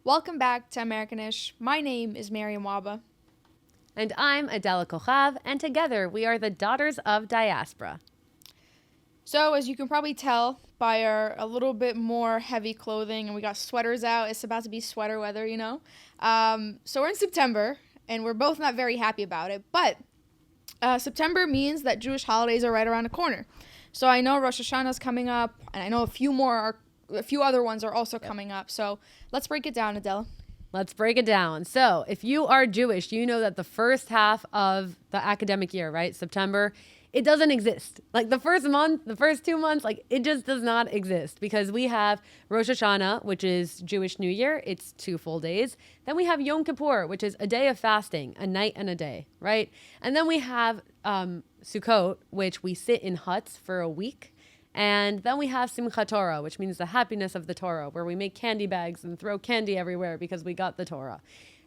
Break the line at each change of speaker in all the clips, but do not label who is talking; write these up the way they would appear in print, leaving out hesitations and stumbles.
Welcome back to Americanish. My name is Mariam Waba.
And I'm Adela Kochav, and together we are the Daughters of Diaspora.
So, as you can probably tell by our a little bit more heavy clothing, and we got sweaters out. It's about to be sweater weather, you know. So we're in September, and we're both not very happy about it. But September means that Jewish holidays are right around the corner. So I know Rosh Hashanah is coming up, and I know a few other ones are also coming up. So let's break it down, Adela.
Let's break it down. So, if you are Jewish, you know that the first half of the academic year, right, September, it doesn't exist. Like the first month, the first 2 months, like it just does not exist because we have Rosh Hashanah, which is Jewish New Year. It's 2 full days. Then we have Yom Kippur, which is a day of fasting, a night and a day, right? And then we have Sukkot, which we sit in huts for a week. And then we have Simchat Torah, which means the happiness of the Torah, where we make candy bags and throw candy everywhere because we got the Torah.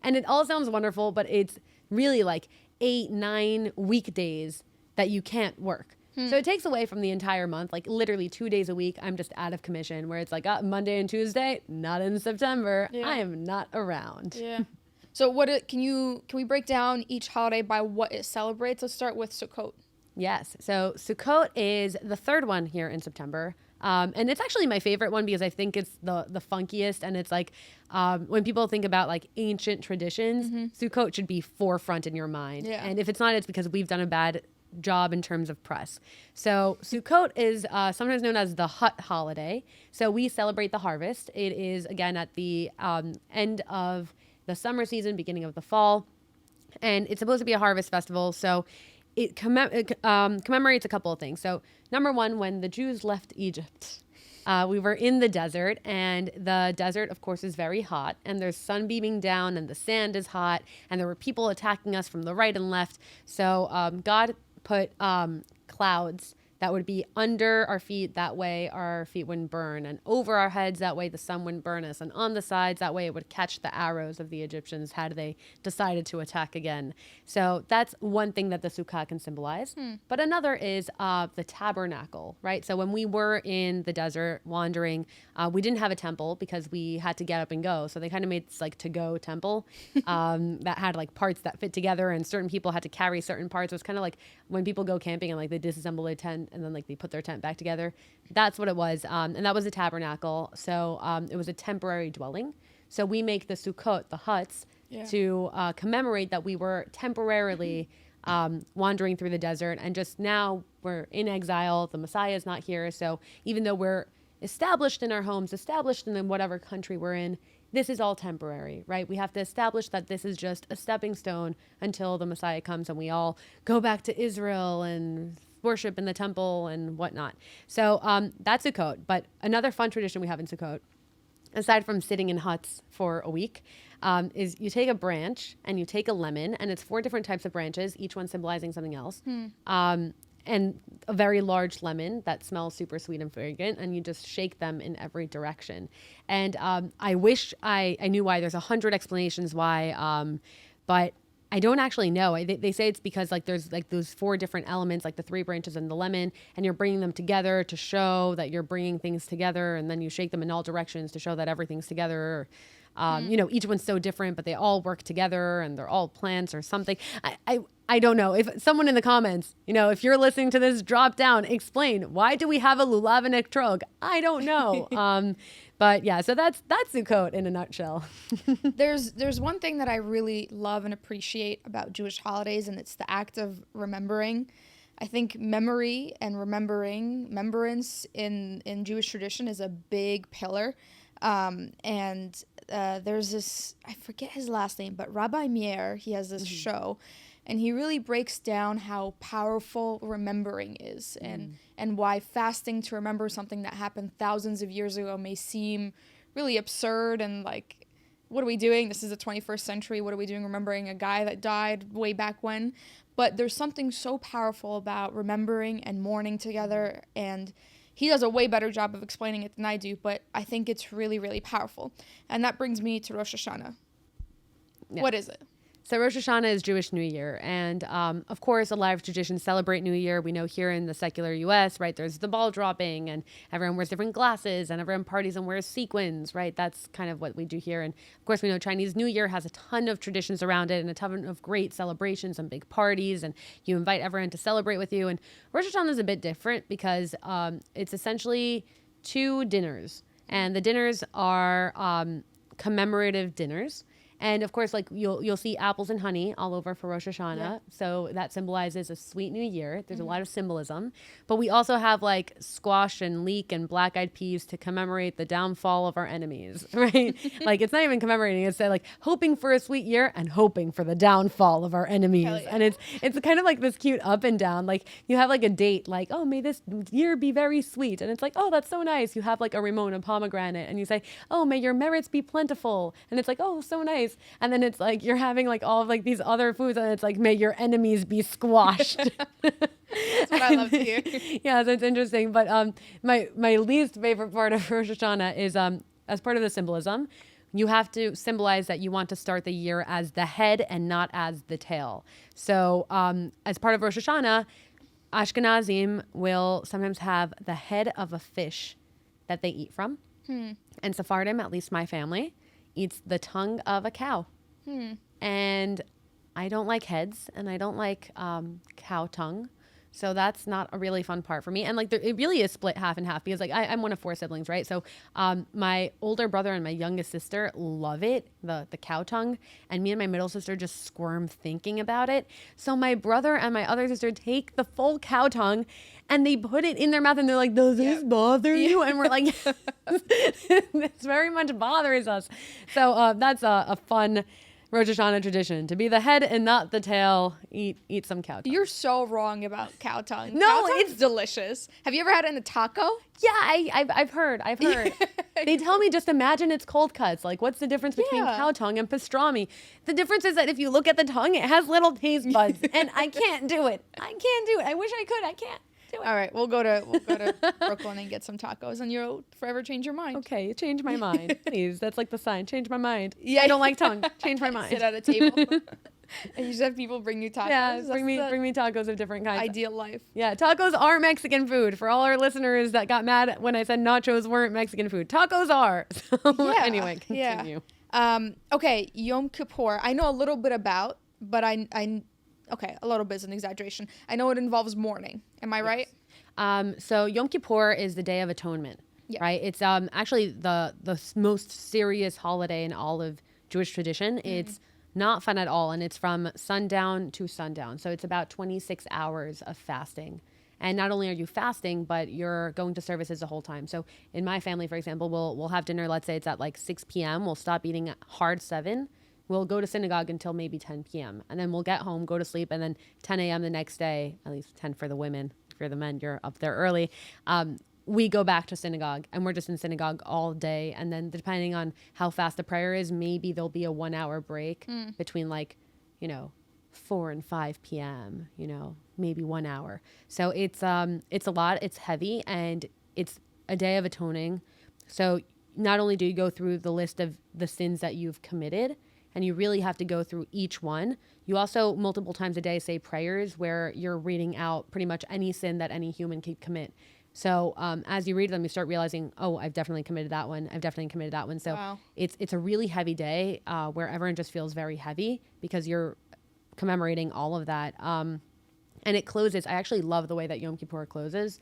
And it all sounds wonderful, but it's really like 8-9 weekdays that you can't work. So it takes away from the entire month, like literally 2 days a week. I'm just out of commission, where it's like Monday and Tuesday, not in September. Yeah. I am not around.
Yeah. So can we break down each holiday by what it celebrates? Let's start with Sukkot.
Yes. So Sukkot is the third one here in September. And it's actually my favorite one because I think it's the funkiest. And it's like when people think about like ancient traditions, Sukkot should be forefront in your mind. Yeah. And if it's not, it's because we've done a bad job in terms of press. So Sukkot is sometimes known as the hut holiday. So we celebrate the harvest. It is, again, at the end of the summer season, beginning of the fall. And it's supposed to be a harvest festival. So it commemorates a couple of things. So number one, when the Jews left Egypt, we were in the desert, and the desert, of course, is very hot, and there's sun beaming down, and the sand is hot, and there were people attacking us from the right and left. So God put clouds that would be under our feet. That way our feet wouldn't burn, and over our heads. That way the sun wouldn't burn us, and on the sides. That way it would catch the arrows of the Egyptians had they decided to attack again. So that's one thing that the sukkah can symbolize. But another is the tabernacle, right? So when we were in the desert wandering, we didn't have a temple because we had to get up and go. So they kind of made this like to-go temple that had like parts that fit together, and certain people had to carry certain parts. It was kind of like when people go camping and like they disassemble a tent and then like they put their tent back together. That's what it was. And that was a tabernacle. So it was a temporary dwelling. So we make the Sukkot, the huts, to commemorate that we were temporarily wandering through the desert. And just now we're in exile. The Messiah is not here. So even though we're established in our homes, established in whatever country we're in, this is all temporary, right? We have to establish that this is just a stepping stone until the Messiah comes and we all go back to Israel and worship in the temple and whatnot. So that's Sukkot. But another fun tradition we have in Sukkot, aside from sitting in huts for a week, is you take a branch and you take a lemon, and it's 4 different types of branches, each one symbolizing something else. And a very large lemon that smells super sweet and fragrant, and you just shake them in every direction. And I wish I knew why. There's 100 explanations why, but I don't actually know. They say it's because like there's like those 4 different elements, like the 3 branches and the lemon, and you're bringing them together to show that you're bringing things together, and then you shake them in all directions to show that everything's together. You know, each one's so different, but they all work together, and they're all plants or something. I don't know. If someone in the comments, you know, if you're listening to this, drop down, explain, why do we have a lulav and etrog? I don't know. But yeah, so that's Sukkot in a nutshell.
There's one thing that I really love and appreciate about Jewish holidays, and it's the act of remembering. I think memory and remembrance in Jewish tradition is a big pillar. And there's this, I forget his last name, but Rabbi Meir, he has this show, and he really breaks down how powerful remembering is, and why fasting to remember something that happened thousands of years ago may seem really absurd and like, what are we doing? This is the 21st century. What are we doing remembering a guy that died way back when? But there's something so powerful about remembering and mourning together, and he does a way better job of explaining it than I do, but I think it's really, really powerful. And that brings me to Rosh Hashanah. Yeah. What is it?
So Rosh Hashanah is Jewish New Year. And of course, a lot of traditions celebrate New Year. We know here in the secular US, right, there's the ball dropping and everyone wears different glasses and everyone parties and wears sequins, right? That's kind of what we do here. And of course, we know Chinese New Year has a ton of traditions around it and a ton of great celebrations and big parties. And you invite everyone to celebrate with you. And Rosh Hashanah is a bit different because it's essentially 2 dinners. And the dinners are commemorative dinners. And of course, like you'll see apples and honey all over for Rosh Hashanah. Yeah. So that symbolizes a sweet new year. There's a lot of symbolism. But we also have like squash and leek and black-eyed peas to commemorate the downfall of our enemies, right? Like it's not even commemorating, it's like hoping for a sweet year and hoping for the downfall of our enemies. Yeah. And it's kind of like this cute up and down. Like you have like a date like, oh, may this year be very sweet. And it's like, oh, that's so nice. You have like a Ramon, a pomegranate, and you say, oh, may your merits be plentiful. And it's like, oh, so nice. And then it's like you're having like all of like these other foods and it's like may your enemies be squashed.
That's what I love to hear.
Yeah, so it's interesting. But my least favorite part of Rosh Hashanah is as part of the symbolism, you have to symbolize that you want to start the year as the head and not as the tail. So as part of Rosh Hashanah, Ashkenazim will sometimes have the head of a fish that they eat from. And Sephardim, at least my family, eats the tongue of a cow. And I don't like heads and I don't like cow tongue. So that's not a really fun part for me. And like it really is split half and half because like I'm one of 4 siblings, right? So my older brother and my youngest sister love it, the cow tongue. And me and my middle sister just squirm thinking about it. So my brother and my other sister take the full cow tongue and they put it in their mouth and they're like, does this bother you? And we're like, this very much bothers us. So that's a fun Rosh Hashanah tradition, to be the head and not the tail. Eat some cow tongue.
You're so wrong about cow tongue.
No,
cow tongue's delicious. Have you ever had it in a taco?
Yeah, I've heard. They tell me just imagine it's cold cuts. Like, what's the difference between cow tongue and pastrami? The difference is that if you look at the tongue, it has little taste buds, and I can't do it. I wish I could. I can't do it.
All right, we'll go to Brooklyn and get some tacos, and you'll forever change your mind.
Okay, change my mind, please. That's like the sign. Change my mind. Yeah, I don't like tongue. Change my mind.
Sit at a table. And you just have people bring you tacos.
Yeah, bring me tacos of different kinds.
Ideal life.
Yeah, tacos are Mexican food. For all our listeners that got mad when I said nachos weren't Mexican food, tacos are. So anyway, continue.
Yeah. Okay, Yom Kippur. I know a little bit about, but okay, a little bit is an exaggeration. I know it involves mourning. Am I right?
So Yom Kippur is the Day of Atonement, right? It's actually the most serious holiday in all of Jewish tradition. It's not fun at all, and it's from sundown to sundown. So it's about 26 hours of fasting. And not only are you fasting, but you're going to services the whole time. So in my family, for example, we'll have dinner, let's say it's at like 6 p.m. We'll stop eating at hard 7. We'll go to synagogue until maybe 10 p.m. And then we'll get home, go to sleep, and then 10 a.m. the next day, at least 10 for the women. If you're the men, you're up there early. We go back to synagogue, and we're just in synagogue all day. And then depending on how fast the prayer is, maybe there'll be a 1-hour break between 4 and 5 p.m., maybe 1 hour. So it's a lot, it's heavy, and it's a day of atoning. So not only do you go through the list of the sins that you've committed, and you really have to go through each one. You also multiple times a day say prayers where you're reading out pretty much any sin that any human could commit. So as you read them, you start realizing, oh, I've definitely committed that one. I've definitely committed that one. So it's a really heavy day where everyone just feels very heavy because you're commemorating all of that. And it closes. I actually love the way that Yom Kippur closes.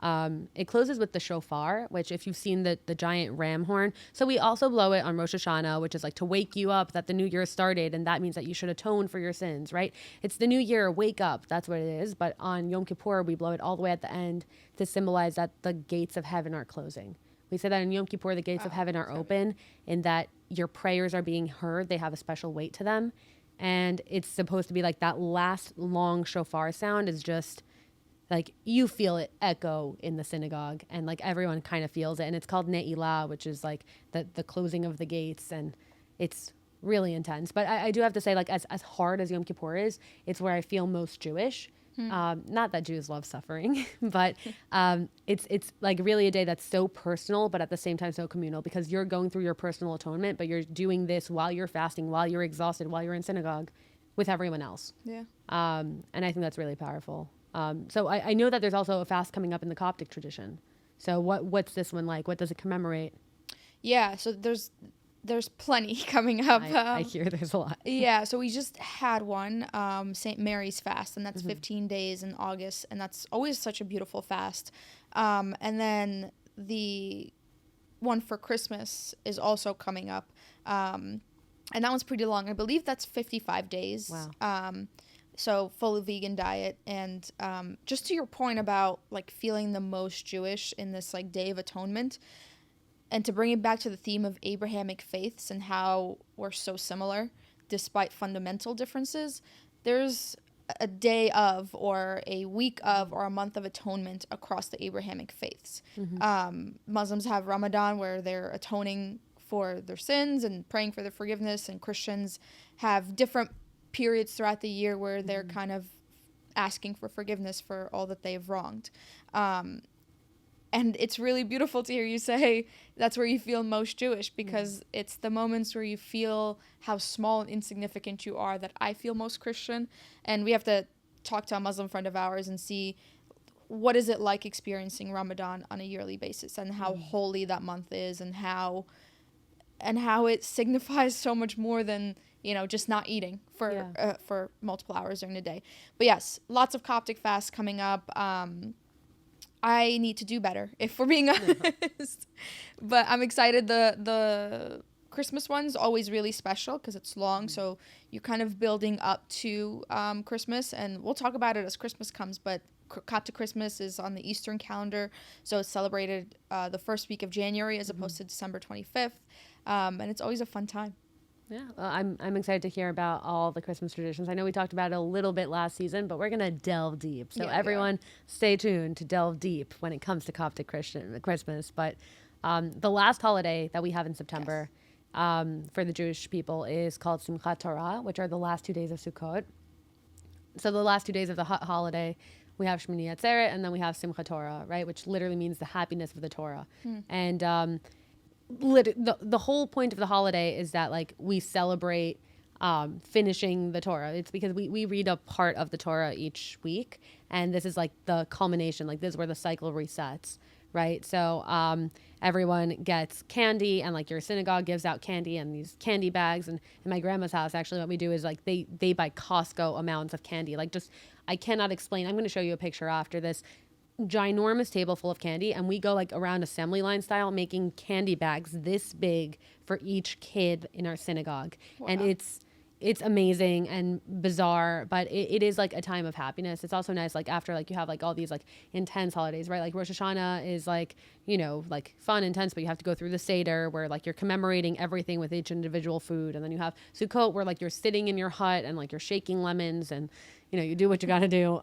It closes with the shofar, which if you've seen the giant ram horn. So we also blow it on Rosh Hashanah, which is like to wake you up that the new year started. And that means that you should atone for your sins, right? It's the new year, wake up. That's what it is. But on Yom Kippur, we blow it all the way at the end to symbolize that the gates of heaven are closing. We say that in Yom Kippur, the gates of heaven are open and that your prayers are being heard. They have a special weight to them. And it's supposed to be like that last long shofar sound is just like you feel it echo in the synagogue and like everyone kind of feels it. And it's called Ne'ilah, which is like the closing of the gates. And it's really intense. But I do have to say, like, as hard as Yom Kippur is, it's where I feel most Jewish. Not that Jews love suffering, but it's like really a day that's so personal, but at the same time so communal because you're going through your personal atonement, but you're doing this while you're fasting, while you're exhausted, while you're in synagogue. with everyone else.
Yeah.
And I think that's really powerful. So I know that there's also a fast coming up in the Coptic tradition. So what's this one like? What does it commemorate?
Yeah, so there's plenty coming up.
I hear there's a lot.
Yeah, so we just had one, St. Mary's fast, and that's 15 days in August, and that's always such a beautiful fast. And then the one for Christmas is also coming up, and that one's pretty long. I believe that's 55 days.
Wow.
So fully vegan diet, and just to your point about like feeling the most Jewish in this like Day of Atonement, and to bring it back to the theme of Abrahamic faiths and how we're so similar despite fundamental differences, there's a day of or a week of or a month of atonement across the Abrahamic faiths. Muslims have Ramadan where they're atoning for their sins and praying for their forgiveness, and Christians have different periods throughout the year where they're kind of asking for forgiveness for all that they've wronged. And it's really beautiful to hear you say that's where you feel most Jewish, because it's the moments where you feel how small and insignificant you are that I feel most Christian. And we have to talk to a Muslim friend of ours and see what is it like experiencing Ramadan on a yearly basis, and how holy that month is, and how it signifies so much more than, you know, just not eating for multiple hours during the day. But yes, lots of Coptic fasts coming up. I need to do better, if we're being honest. But I'm excited. The Christmas one's always really special because it's long, so you're kind of building up to Christmas, and we'll talk about it as Christmas comes, but Coptic Christmas is on the Eastern calendar, so it's celebrated the first week of January as opposed to December 25th, and it's always a fun time.
Yeah, well, I'm excited to hear about all the Christmas traditions. I know we talked about it a little bit last season, but we're gonna delve deep. So everyone, stay tuned to delve deep when it comes to Coptic Christian Christmas. But the last holiday that we have in September for the Jewish people is called Simchat Torah, which are the last 2 days of Sukkot. So the last 2 days of the holiday, we have Shmini Atzeret, and then we have Simchat Torah, right, which literally means the happiness of the Torah. And the whole point of the holiday is that like we celebrate finishing the Torah. It's because we read a part of the Torah each week, and this is like the culmination. Like this is where the cycle resets, right? So everyone gets candy, and like your synagogue gives out candy and these candy bags. And in my grandma's house, actually, what we do is like they buy Costco amounts of candy. Like just I cannot explain. I'm going to show you a picture after this. Ginormous table full of candy, and we go like around assembly line style making candy bags this big for each kid in our synagogue. And it's amazing and bizarre, but it is like a time of happiness. It's also nice like after like you have like all these like intense holidays, right? Like Rosh Hashanah is like, you know, like fun, intense, but you have to go through the Seder where like you're commemorating everything with each individual food. And then you have Sukkot where like you're sitting in your hut and like you're shaking lemons and, you know, you do what you got to do.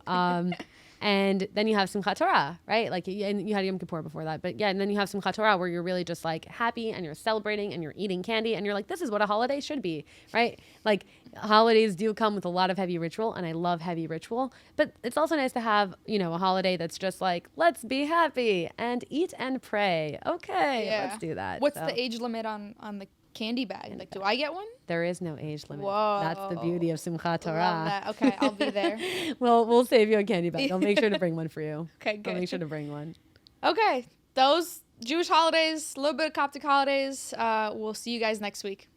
And then you have Simchat Torah, right? Like, and you had Yom Kippur before that. But yeah, and then you have Simchat Torah where you're really just like happy and you're celebrating and you're eating candy and you're like, this is what a holiday should be, right? Like holidays do come with a lot of heavy ritual, and I love heavy ritual. But it's also nice to have, you know, a holiday that's just like, let's be happy and eat and pray. Okay, let's do that.
What's the age limit on the candy bag? Like, do I get one?
There is no age limit.
Whoa.
That's the beauty of Simchat Torah.
Love that. Okay, I'll be there.
Well, we'll save you a candy bag. I'll make sure to bring one for you.
Okay, good.
I'll make sure to bring one.
Okay, those Jewish holidays, a little bit of Coptic holidays. We'll see you guys next week.